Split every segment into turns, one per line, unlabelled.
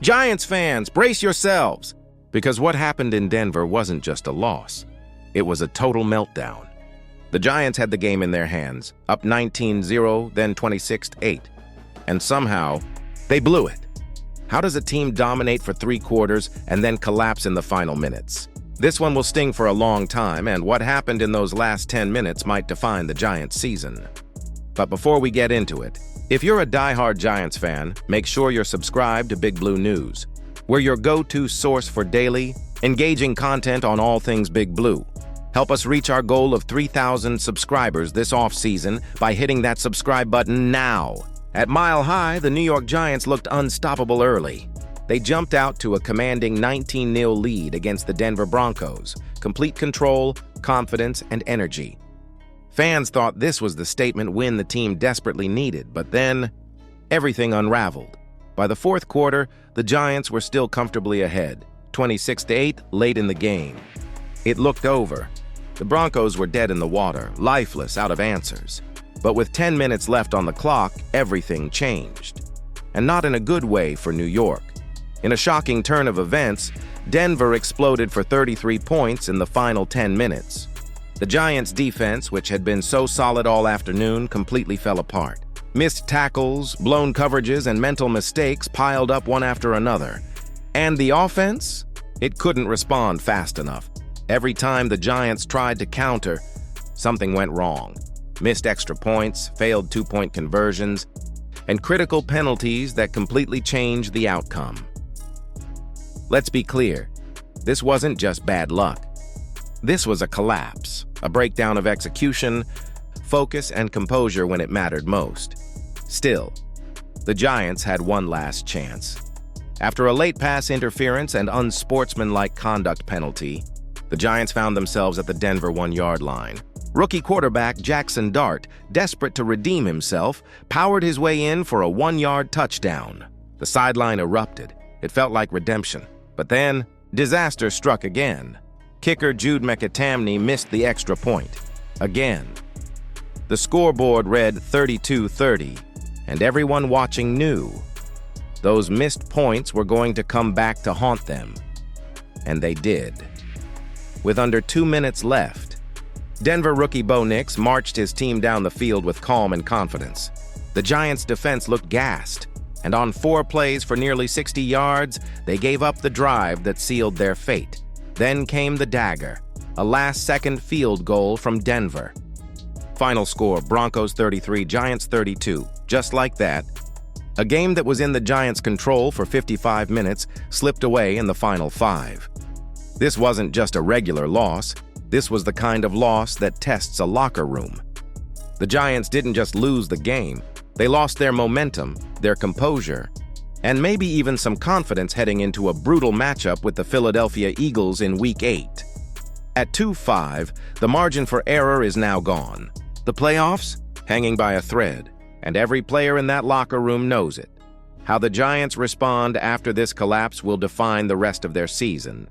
Giants fans, brace yourselves! Because what happened in Denver wasn't just a loss. It was a total meltdown. The Giants had the game in their hands, up 19-0, then 26-8. And somehow, they blew it. How does a team dominate for 3 quarters and then collapse in the final minutes? This one will sting for a long time, and what happened in those last 10 minutes might define the Giants' season. But before we get into it, if you're a die-hard Giants fan, make sure you're subscribed to Big Blue News. We're your go-to source for daily, engaging content on all things Big Blue. Help us reach our goal of 3,000 subscribers this off-season by hitting that subscribe button now. At Mile High, the New York Giants looked unstoppable early. They jumped out to a commanding 19-0 lead against the Denver Broncos. Complete control, confidence, and energy. Fans thought this was the statement win the team desperately needed, but then everything unraveled. By the fourth quarter, the Giants were still comfortably ahead, 26-8 late in the game. It looked over. The Broncos were dead in the water, lifeless, out of answers. But with 10 minutes left on the clock, everything changed. And not in a good way for New York. In a shocking turn of events, Denver exploded for 33 points in the final 10 minutes. The Giants' defense, which had been so solid all afternoon, completely fell apart. Missed tackles, blown coverages, and mental mistakes piled up one after another. And the offense? It couldn't respond fast enough. Every time the Giants tried to counter, something went wrong. Missed extra points, failed 2-point conversions, and critical penalties that completely changed the outcome. Let's be clear, this wasn't just bad luck. This was a collapse, a breakdown of execution, focus, and composure when it mattered most. Still, the Giants had one last chance. After a late pass interference and unsportsmanlike conduct penalty, the Giants found themselves at the Denver 1-yard line. Rookie quarterback Jaxson, desperate to redeem himself, powered his way in for a 1-yard touchdown. The sideline erupted. It felt like redemption. But then, disaster struck again. Kicker Jude McAtamney missed the extra point. Again. The scoreboard read 32-30, and everyone watching knew those missed points were going to come back to haunt them. And they did. With under 2 minutes left, Denver rookie Bo Nix marched his team down the field with calm and confidence. The Giants' defense looked gassed, and on 4 plays for nearly 60 yards, they gave up the drive that sealed their fate. Then came the dagger, a last-second field goal from Denver. Final score, Broncos 33, Giants 32. Just like that, a game that was in the Giants' control for 55 minutes slipped away in the final 5. This wasn't just a regular loss. This was the kind of loss that tests a locker room. The Giants didn't just lose the game. They lost their momentum, their composure, and maybe even some confidence heading into a brutal matchup with the Philadelphia Eagles in Week 8. At 2-5, the margin for error is now gone. The playoffs? Hanging by a thread, and every player in that locker room knows it. How the Giants respond after this collapse will define the rest of their season.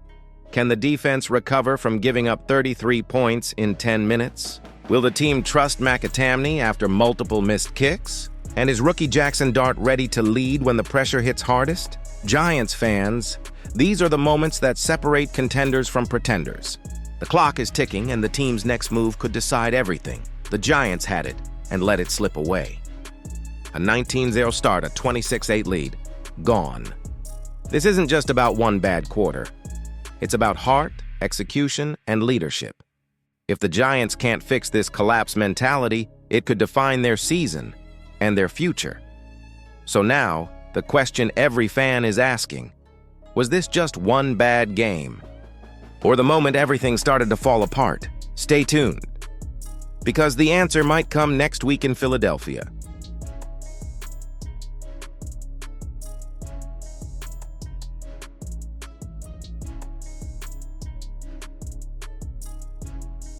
Can the defense recover from giving up 33 points in 10 minutes? Will the team trust McAtamney after multiple missed kicks? And is rookie Jaxson ready to lead when the pressure hits hardest? Giants fans, these are the moments that separate contenders from pretenders. The clock is ticking, and the team's next move could decide everything. The Giants had it and let it slip away. A 19-0 start, a 26-8 lead, gone. This isn't just about one bad quarter. It's about heart, execution, and leadership. If the Giants can't fix this collapse mentality, it could define their season and their future. So now, the question every fan is asking, was this just one bad game? Or the moment everything started to fall apart? Stay tuned, because the answer might come next week in Philadelphia.